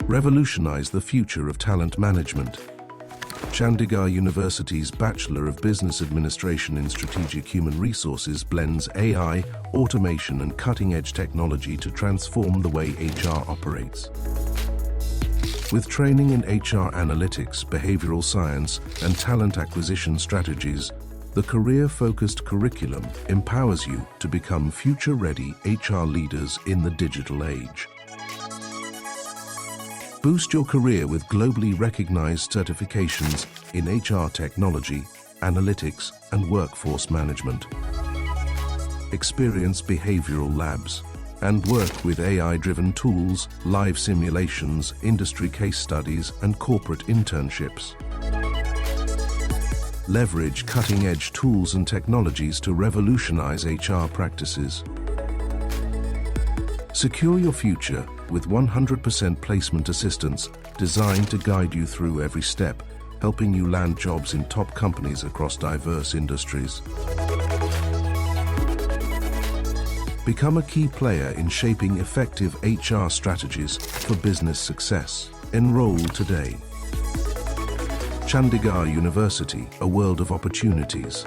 Revolutionize the future of talent management. Chandigarh University's Bachelor of Business Administration in Strategic Human Resources blends AI, automation and cutting-edge technology to transform the way HR operates. With training in HR analytics, behavioral science and talent acquisition strategies, the career-focused curriculum empowers you to become future-ready HR leaders in the digital age. Boost your career with globally recognized certifications in HR technology, analytics, and workforce management. Experience behavioral labs and work with AI-driven tools, live simulations, industry case studies, and corporate internships. Leverage cutting-edge tools and technologies to revolutionize HR practices. Secure your future with 100% placement assistance designed to guide you through every step, helping you land jobs in top companies across diverse industries. Become a key player in shaping effective HR strategies for business success. Enroll today. Chandigarh University, a world of opportunities.